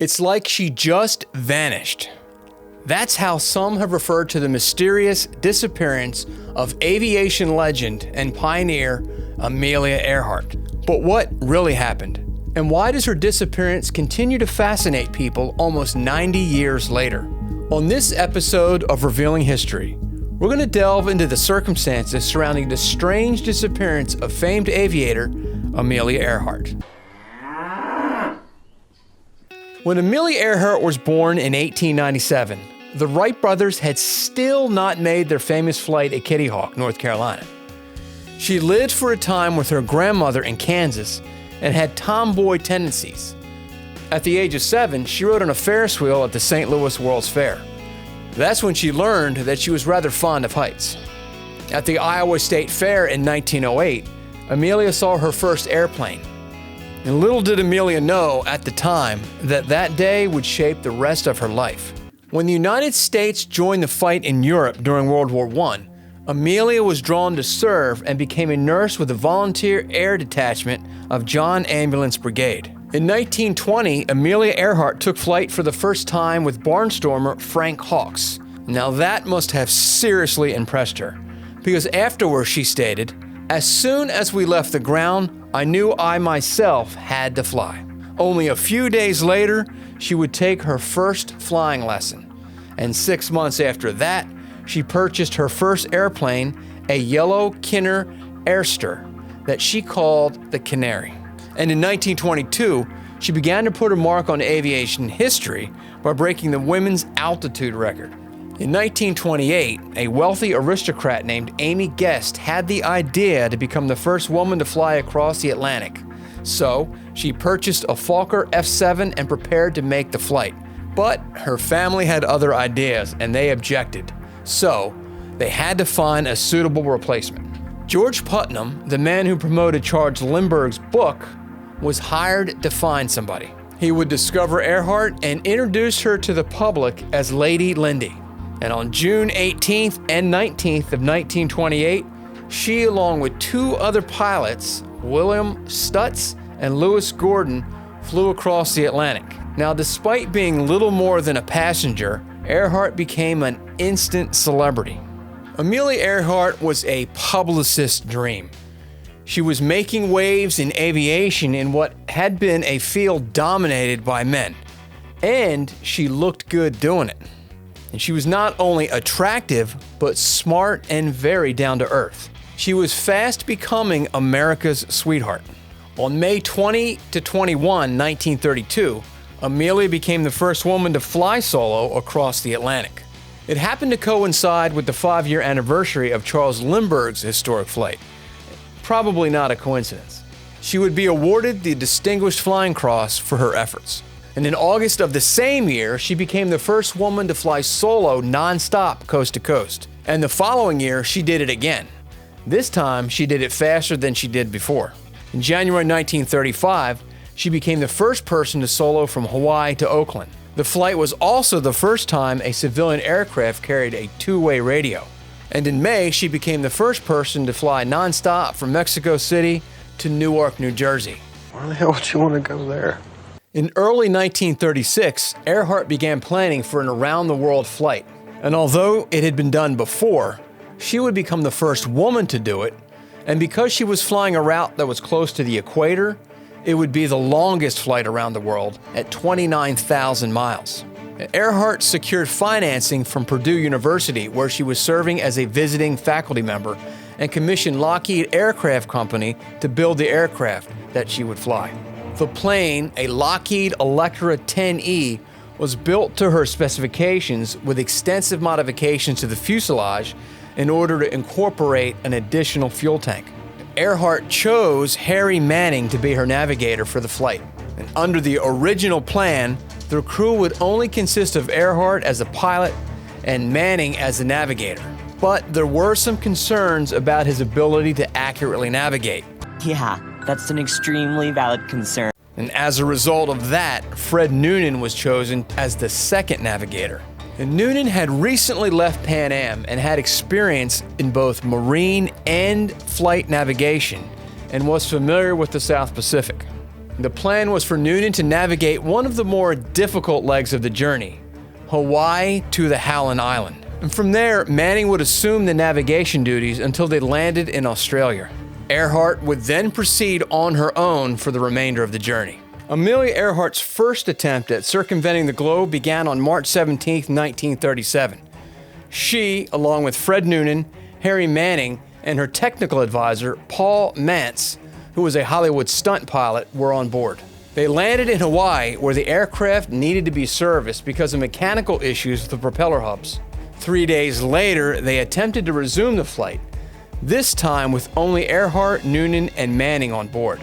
It's like she just vanished. That's how some have referred to the mysterious disappearance of aviation legend and pioneer Amelia Earhart. But what really happened? And why does her disappearance continue to fascinate people almost 90 years later? On this episode of Revealing History, we're going to delve into the circumstances surrounding the strange disappearance of famed aviator Amelia Earhart. When Amelia Earhart was born in 1897, the Wright brothers had still not made their famous flight at Kitty Hawk, North Carolina. She lived for a time with her grandmother in Kansas and had tomboy tendencies. At the age of 7, she rode on a Ferris wheel at the St. Louis World's Fair. That's when she learned that she was rather fond of heights. At the Iowa State Fair in 1908, Amelia saw her first airplane. And little did Amelia know at the time that day would shape the rest of her life. When the United States joined the fight in Europe during World War I, Amelia was drawn to serve and became a nurse with the Volunteer Air Detachment of John Ambulance Brigade. In 1920, Amelia Earhart took flight for the first time with barnstormer Frank Hawks. Now that must have seriously impressed her, because afterwards she stated, "As soon as we left the ground, I knew I myself had to fly." Only a few days later, she would take her first flying lesson. And 6 months after that, she purchased her first airplane, a yellow Kinner Airster that she called the Canary. And in 1922, she began to put a mark on aviation history by breaking the women's altitude record. In 1928, a wealthy aristocrat named Amy Guest had the idea to become the first woman to fly across the Atlantic. So, she purchased a Fokker F-7 and prepared to make the flight. But her family had other ideas and they objected. So, they had to find a suitable replacement. George Putnam, the man who promoted Charles Lindbergh's book, was hired to find somebody. He would discover Earhart and introduce her to the public as Lady Lindy. And on June 18th and 19th of 1928, she, along with 2 other pilots, William Stutz and Lewis Gordon, flew across the Atlantic. Now, despite being little more than a passenger, Earhart became an instant celebrity. Amelia Earhart was a publicist's dream. She was making waves in aviation in what had been a field dominated by men. And she looked good doing it. And she was not only attractive, but smart and very down to earth. She was fast becoming America's sweetheart. On May 20 to 21, 1932, Amelia became the first woman to fly solo across the Atlantic. It happened to coincide with the 5-year anniversary of Charles Lindbergh's historic flight. Probably not a coincidence. She would be awarded the Distinguished Flying Cross for her efforts. And in August of the same year, she became the first woman to fly solo non-stop coast to coast. And the following year, she did it again. This time, she did it faster than she did before. In January 1935, she became the first person to solo from Hawaii to Oakland. The flight was also the first time a civilian aircraft carried a 2-way radio. And in May, she became the first person to fly non-stop from Mexico City to Newark, New Jersey. Why the hell would you want to go there? In early 1936, Earhart began planning for an around-the-world flight. And although it had been done before, she would become the first woman to do it. And because she was flying a route that was close to the equator, it would be the longest flight around the world at 29,000 miles. Earhart secured financing from Purdue University, where she was serving as a visiting faculty member, and commissioned Lockheed Aircraft Company to build the aircraft that she would fly. The plane, a Lockheed Electra 10E, was built to her specifications with extensive modifications to the fuselage in order to incorporate an additional fuel tank. Earhart chose Harry Manning to be her navigator for the flight. And under the original plan, the crew would only consist of Earhart as a pilot and Manning as the navigator. But there were some concerns about his ability to accurately navigate. Yeah, that's an extremely valid concern. And as a result of that, Fred Noonan was chosen as the second navigator. And Noonan had recently left Pan Am and had experience in both marine and flight navigation and was familiar with the South Pacific. The plan was for Noonan to navigate one of the more difficult legs of the journey, Hawaii to the Howland Island. And from there, Manning would assume the navigation duties until they landed in Australia. Earhart would then proceed on her own for the remainder of the journey. Amelia Earhart's first attempt at circumventing the globe began on March 17, 1937. She, along with Fred Noonan, Harry Manning, and her technical advisor, Paul Mantz, who was a Hollywood stunt pilot, were on board. They landed in Hawaii, where the aircraft needed to be serviced because of mechanical issues with the propeller hubs. 3 days later, they attempted to resume the flight, this time with only Earhart, Noonan, and Manning on board.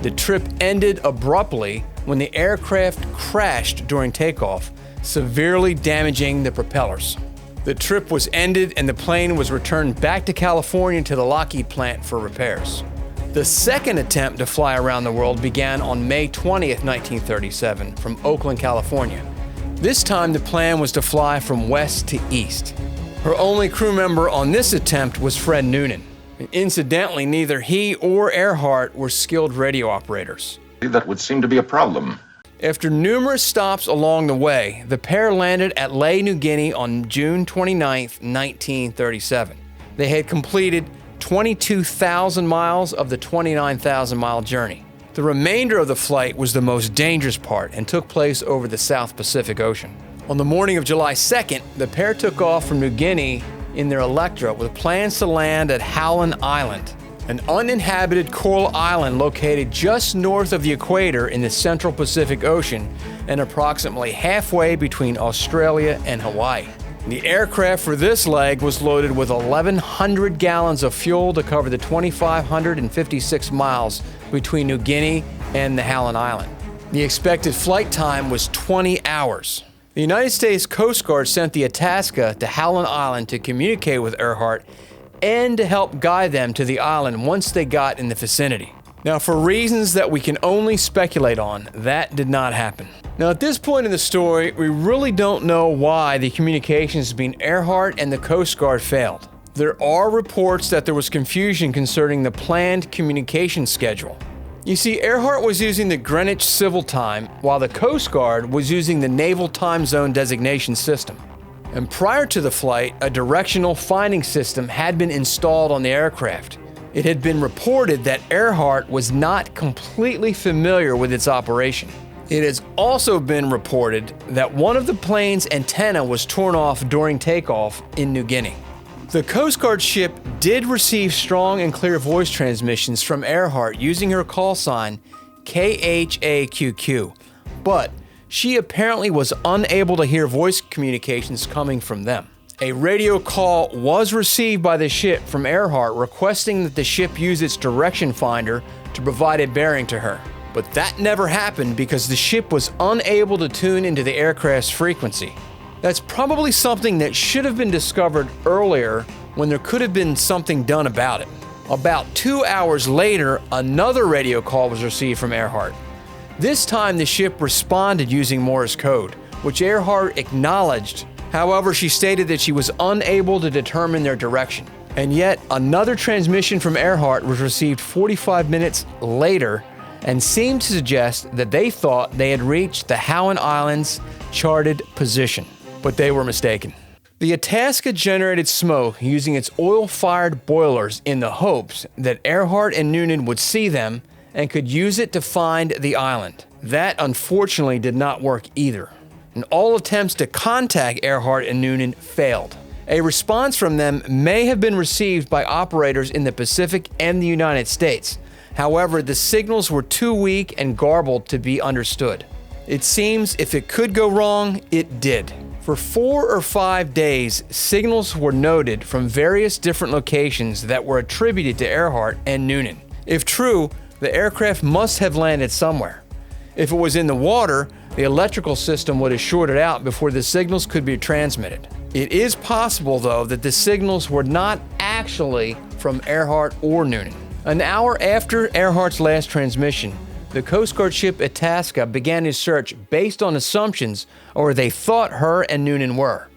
The trip ended abruptly when the aircraft crashed during takeoff, severely damaging the propellers. The trip was ended and the plane was returned back to California to the Lockheed plant for repairs. The second attempt to fly around the world began on May 20th, 1937, from Oakland, California. This time the plan was to fly from west to east. Her only crew member on this attempt was Fred Noonan. And incidentally, neither he or Earhart were skilled radio operators. That would seem to be a problem. After numerous stops along the way, the pair landed at Lae, New Guinea on June 29, 1937. They had completed 22,000 miles of the 29,000-mile journey. The remainder of the flight was the most dangerous part and took place over the South Pacific Ocean. On the morning of July 2nd, the pair took off from New Guinea in their Electra with plans to land at Howland Island, an uninhabited coral island located just north of the equator in the Central Pacific Ocean and approximately halfway between Australia and Hawaii. The aircraft for this leg was loaded with 1,100 gallons of fuel to cover the 2,556 miles between New Guinea and the Howland Island. The expected flight time was 20 hours. The United States Coast Guard sent the Itasca to Howland Island to communicate with Earhart and to help guide them to the island once they got in the vicinity. Now, for reasons that we can only speculate on, that did not happen. Now, at this point in the story, we really don't know why the communications between Earhart and the Coast Guard failed. There are reports that there was confusion concerning the planned communication schedule. You see, Earhart was using the Greenwich Civil Time, while the Coast Guard was using the Naval Time Zone designation system. And prior to the flight, a directional finding system had been installed on the aircraft. It had been reported that Earhart was not completely familiar with its operation. It has also been reported that one of the plane's antenna was torn off during takeoff in New Guinea. The Coast Guard ship did receive strong and clear voice transmissions from Earhart using her call sign KHAQQ, but she apparently was unable to hear voice communications coming from them. A radio call was received by the ship from Earhart requesting that the ship use its direction finder to provide a bearing to her. But that never happened because the ship was unable to tune into the aircraft's frequency. That's probably something that should have been discovered earlier when there could have been something done about it. About 2 hours later, another radio call was received from Earhart. This time the ship responded using Morse code, which Earhart acknowledged. However, she stated that she was unable to determine their direction. And yet, another transmission from Earhart was received 45 minutes later and seemed to suggest that they thought they had reached the Howland Islands' charted position. But they were mistaken. The Itasca generated smoke using its oil-fired boilers in the hopes that Earhart and Noonan would see them and could use it to find the island. That, unfortunately, did not work either. And all attempts to contact Earhart and Noonan failed. A response from them may have been received by operators in the Pacific and the United States. However, the signals were too weak and garbled to be understood. It seems if it could go wrong, it did. For 4 or 5 days, signals were noted from various different locations that were attributed to Earhart and Noonan. If true, the aircraft must have landed somewhere. If it was in the water, the electrical system would have shorted out before the signals could be transmitted. It is possible, though, that the signals were not actually from Earhart or Noonan. An hour after Earhart's last transmission, the Coast Guard ship Itasca began its search based on assumptions of where they thought her and Noonan were.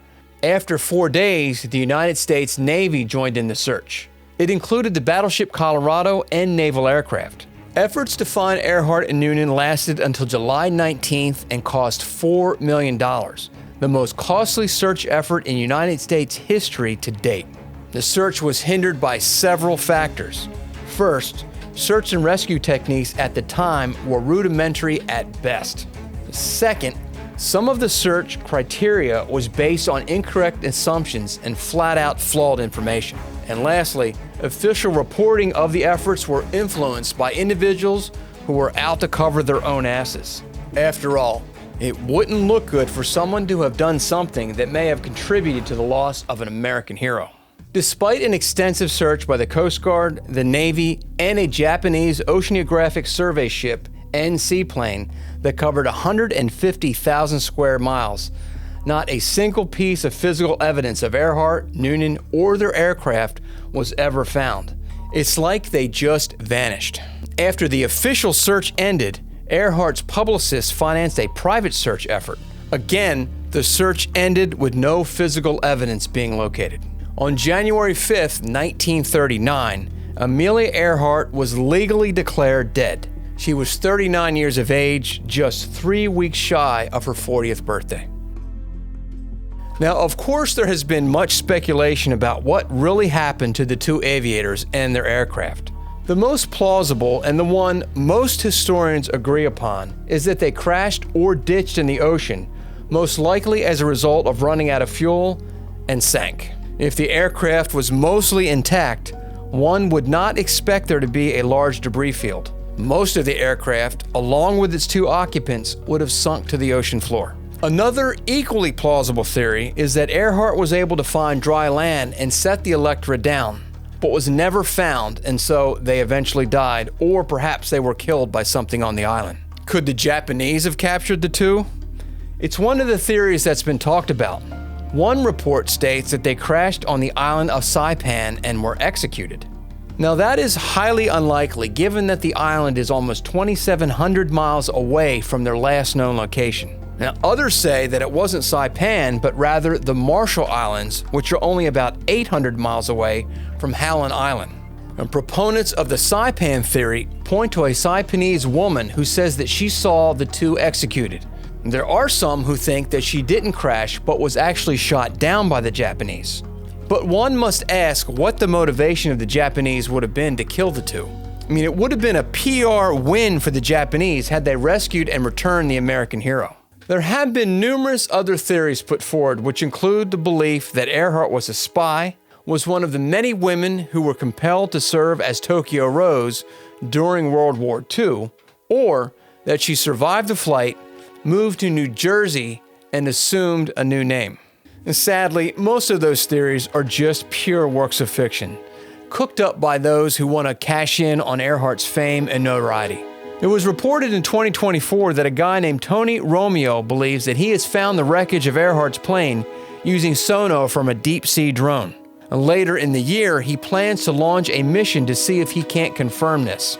After 4 days, the United States Navy joined in the search. It included the battleship Colorado and naval aircraft. Efforts to find Earhart and Noonan lasted until July 19th and cost $4 million, the most costly search effort in United States history to date. The search was hindered by several factors. First, search and rescue techniques at the time were rudimentary at best. Second, some of the search criteria was based on incorrect assumptions and flat-out flawed information. And lastly, official reporting of the efforts were influenced by individuals who were out to cover their own asses. After all, it wouldn't look good for someone to have done something that may have contributed to the loss of an American hero. Despite an extensive search by the Coast Guard, the Navy, and a Japanese oceanographic survey ship and seaplane that covered 150,000 square miles, not a single piece of physical evidence of Earhart, Noonan, or their aircraft was ever found. It's like they just vanished. After the official search ended, Earhart's publicists financed a private search effort. Again, the search ended with no physical evidence being located. On January 5th, 1939, Amelia Earhart was legally declared dead. She was 39 years of age, just 3 weeks shy of her 40th birthday. Now, of course, there has been much speculation about what really happened to the two aviators and their aircraft. The most plausible, and the one most historians agree upon, is that they crashed or ditched in the ocean, most likely as a result of running out of fuel, and sank. If the aircraft was mostly intact, one would not expect there to be a large debris field. Most of the aircraft, along with its two occupants, would have sunk to the ocean floor. Another equally plausible theory is that Earhart was able to find dry land and set the Electra down, but was never found, and so they eventually died, or perhaps they were killed by something on the island. Could the Japanese have captured the two? It's one of the theories that's been talked about. One report states that they crashed on the island of Saipan and were executed. Now that is highly unlikely given that the island is almost 2,700 miles away from their last known location. Now others say that it wasn't Saipan, but rather the Marshall Islands, which are only about 800 miles away from Howland Island. And proponents of the Saipan theory point to a Saipanese woman who says that she saw the two executed. There are some who think that she didn't crash but was actually shot down by the Japanese. But one must ask what the motivation of the Japanese would have been to kill the two. I mean, it would have been a PR win for the Japanese had they rescued and returned the American hero. There have been numerous other theories put forward, which include the belief that Earhart was a spy, was one of the many women who were compelled to serve as Tokyo Rose during World War II, or that she survived the flight, moved to New Jersey, and assumed a new name. And sadly, most of those theories are just pure works of fiction, cooked up by those who want to cash in on Earhart's fame and notoriety. It was reported in 2024 that a guy named Tony Romeo believes that he has found the wreckage of Earhart's plane using sonar from a deep-sea drone. And later in the year, he plans to launch a mission to see if he can't confirm this.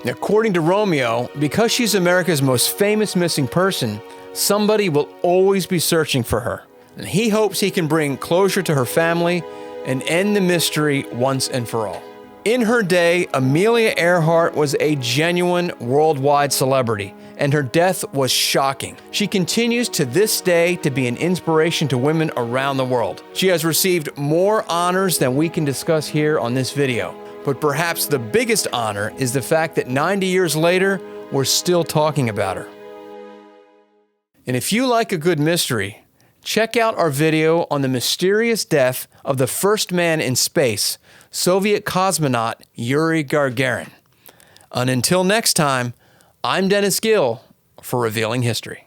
According to Romeo, because she's America's most famous missing person, somebody will always be searching for her. And he hopes he can bring closure to her family and end the mystery once and for all. In her day, Amelia Earhart was a genuine worldwide celebrity, and her death was shocking. She continues to this day to be an inspiration to women around the world. She has received more honors than we can discuss here on this video. But perhaps the biggest honor is the fact that 90 years later, we're still talking about her. And if you like a good mystery, check out our video on the mysterious death of the first man in space, Soviet cosmonaut Yuri Gagarin. And until next time, I'm Dennis Gill for Revealing History.